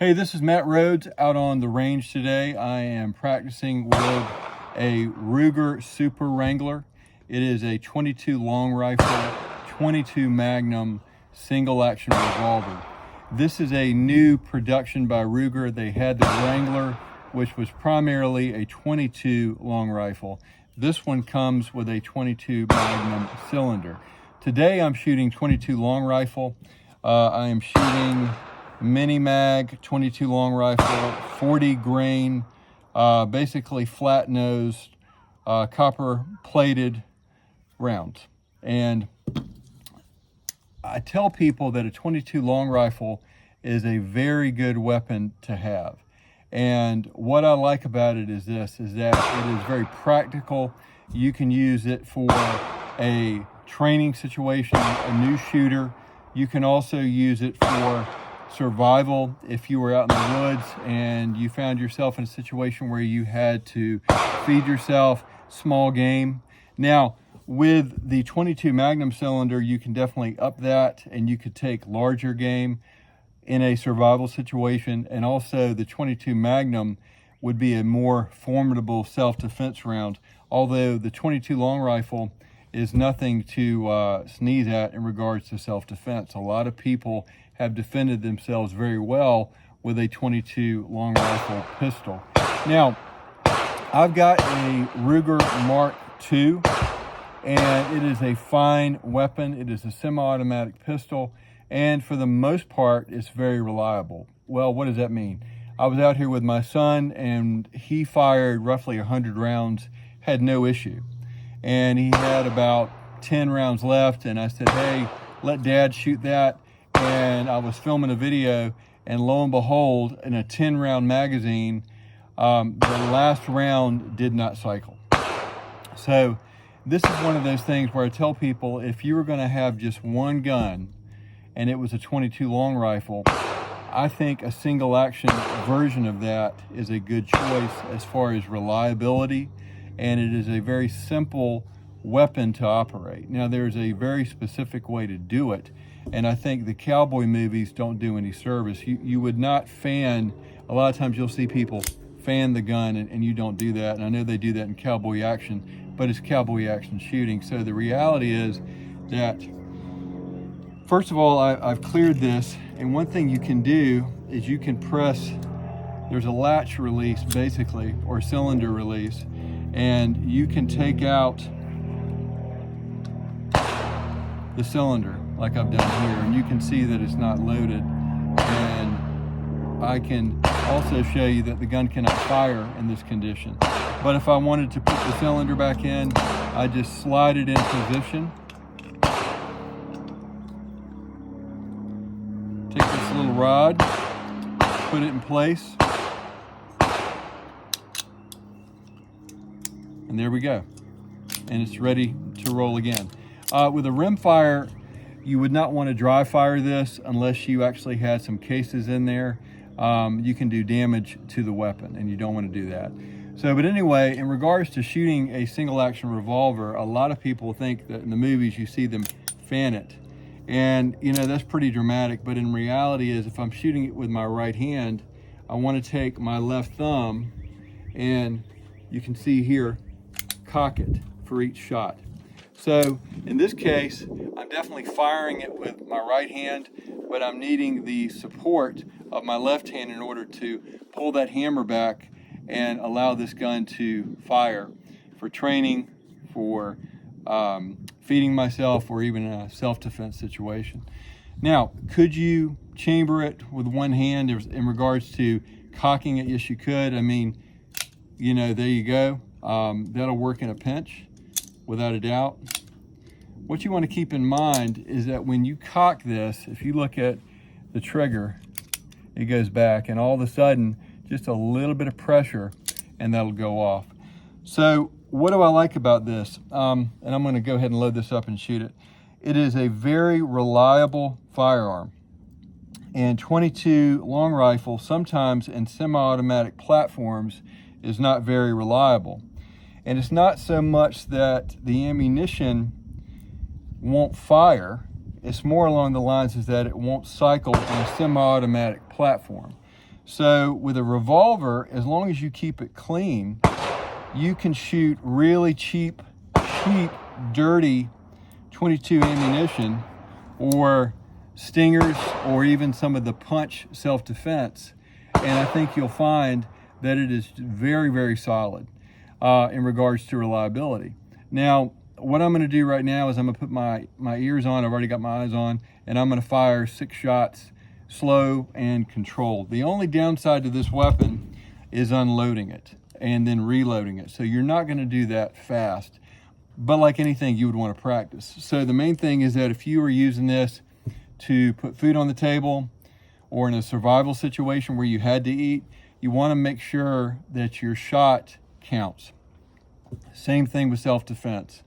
Hey, this is Matt Rhodes out on the range today. I am practicing with a Ruger Super Wrangler. It is a 22 long rifle, 22 magnum single action revolver. This is a new production by Ruger. They had the Wrangler, which was primarily a 22 long rifle. This one comes with a 22 magnum cylinder. Today I'm shooting 22 long rifle. I am shooting mini mag 22 long rifle, 40 grain, basically flat nosed, copper plated rounds. And I tell people that a 22 long rifle is a very good weapon to have. And what I like about it is this, is that it is very practical. You can use it for a training situation, a new shooter. You can also use it for survival. If you were out in the woods and you found yourself in a situation where you had to feed yourself small game. Now, with the 22 magnum cylinder, you can definitely up that and you could take larger game in a survival situation. And also the 22 magnum would be a more formidable self-defense round, although the 22 long rifle is nothing to sneeze at in regards to self-defense. A lot of people have defended themselves very well with a 22 long rifle pistol. Now, I've got a Ruger Mark II, and it is a fine weapon. It is a semi-automatic pistol, and for the most part, it's very reliable. Well, what does that mean? I was out here with my son, and he fired roughly 100 rounds, had no issue. And he had about 10 rounds left, and I said, hey, let Dad shoot that. And I was filming a video, and lo and behold, in a 10-round magazine, the last round did not cycle. So this is one of those things where I tell people, if you were going to have just one gun and it was a 22 long rifle, I think a single action version of that is a good choice as far as reliability, and it is a very simple weapon to operate. Now, there's a very specific way to do it, and I think the cowboy movies don't do any service. You would not fan, a lot of times you'll see people fan the gun, and you don't do that, and I know they do that in cowboy action, but it's cowboy action shooting. So the reality is that, first of all, I've cleared this, and one thing you can do is you can press, there's a latch release basically, or cylinder release, and you can take out the cylinder like I've done here, and you can see that it's not loaded. And I can also show you that the gun cannot fire in this condition. But if I wanted to put the cylinder back in, I just slide it in position. Take this little rod, put it in place, and there we go. And it's ready to roll again. With a rimfire, you would not want to dry fire this unless you actually had some cases in there. You can do damage to the weapon, and you don't want to do that. So, but anyway, in regards to shooting a single action revolver, a lot of people think that in the movies you see them fan it. And, you know, that's pretty dramatic, but in reality is if I'm shooting it with my right hand, I want to take my left thumb, and you can see here, cock it for each shot. So in this case, I'm definitely firing it with my right hand, but I'm needing the support of my left hand in order to pull that hammer back and allow this gun to fire for training, for feeding myself, or even in a self-defense situation. Now, could you chamber it with one hand in regards to cocking it? Yes, you could. I mean, you know, there you go. That'll work in a pinch, without a doubt. What you want to keep in mind is that when you cock this, if you look at the trigger, it goes back, and all of a sudden, just a little bit of pressure, and that'll go off. So what do I like about this? And I'm going to go ahead and load this up and shoot it. It is a very reliable firearm. And 22 long rifle, sometimes in semi-automatic platforms, is not very reliable. And it's not so much that the ammunition won't fire, it's more along the lines is that it won't cycle on a semi-automatic platform. So with a revolver, as long as you keep it clean, you can shoot really cheap, dirty 22 ammunition or stingers or even some of the punch self-defense. And I think you'll find that it is very, very solid in regards to reliability. Now, what I'm going to do right now is I'm going to put my ears on. I've already got my eyes on, and I'm going to fire 6 shots, slow and controlled. The only downside to this weapon is unloading it and then reloading it. So you're not going to do that fast, but like anything, you would want to practice. So the main thing is that if you are using this to put food on the table or in a survival situation where you had to eat, you want to make sure that your shot counts. Same thing with self-defense.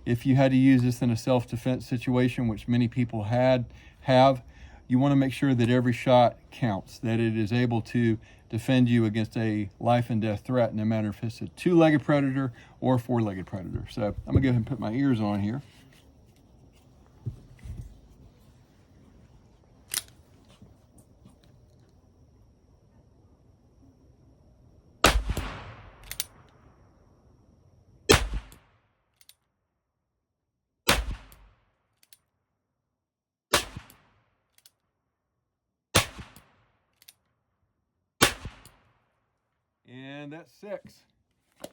If you had to use this in a self-defense situation, which many people have, you want to make sure that every shot counts, that it is able to defend you against a life and death threat, no matter if it's a 2-legged predator or a 4-legged predator. So I'm gonna go ahead and put my ears on here. And that's 6.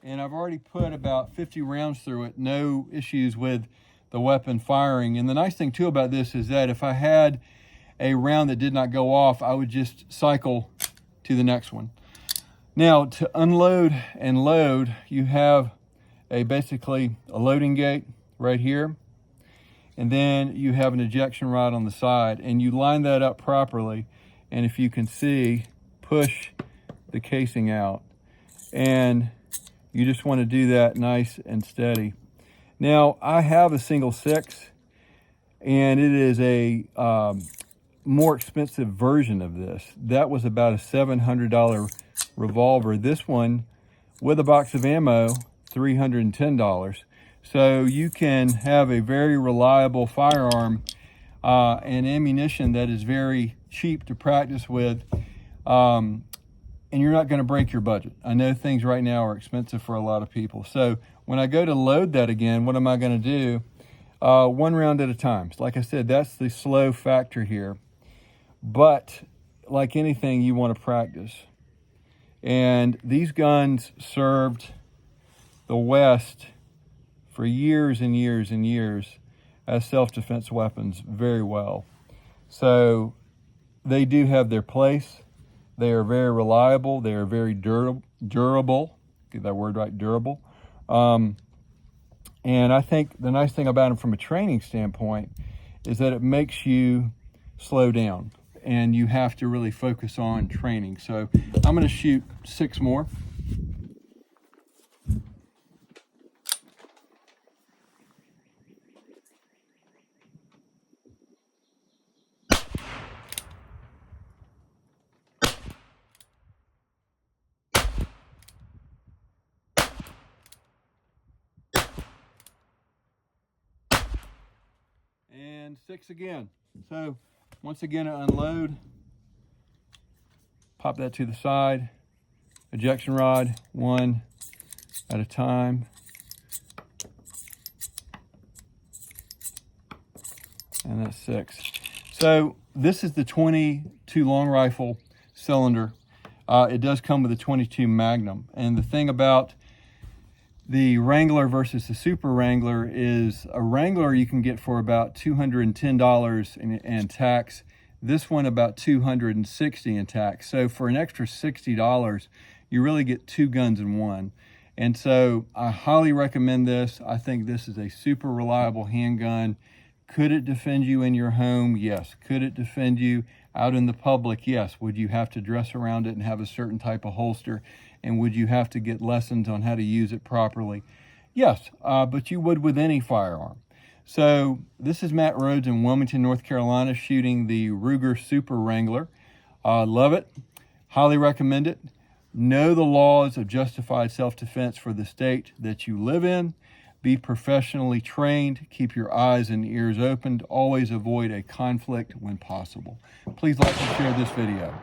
And I've already put about 50 rounds through it, no issues with the weapon firing. And the nice thing too about this is that if I had a round that did not go off, I would just cycle to the next one. Now, to unload and load, you have basically a loading gate right here, and then you have an ejection rod on the side, and you line that up properly, and if you can see, push the casing out, and you just want to do that nice and steady. Now, I have a single 6, and it is a more expensive version of this. That was about a $700 revolver. This one, with a box of ammo, $310. So you can have a very reliable firearm and ammunition that is very cheap to practice with, and you're not going to break your budget. I know things right now are expensive for a lot of people. So when I go to load that again, what am I going to do? 1 round at a time. So like I said, that's the slow factor here. But like anything, you want to practice. And these guns served the West for years and years and years as self-defense weapons very well. So they do have their place. They are very reliable. They are very durable. Get that word right, durable. And I think the nice thing about them from a training standpoint is that it makes you slow down, and you have to really focus on training. So I'm going to shoot 6 more. And 6 again. So once again, I unload, pop that to the side, ejection rod, 1 at a time. And that's 6. So this is the 22 long rifle cylinder. It does come with a 22 Magnum. And the thing about the Wrangler versus the Super Wrangler is a Wrangler you can get for about $210 in tax. This one about $260 in tax. So for an extra $60, you really get 2 guns in one. And so I highly recommend this. I think this is a super reliable handgun. Could it defend you in your home? Yes. Could it defend you out in the public? Yes. Would you have to dress around it and have a certain type of holster? And would you have to get lessons on how to use it properly? Yes, but you would with any firearm. So this is Matt Rhodes in Wilmington, North Carolina, shooting the Ruger Super Wrangler. Love it. Highly recommend it. Know the laws of justified self-defense for the state that you live in. Be professionally trained. Keep your eyes and ears open. Always avoid a conflict when possible. Please like and share this video.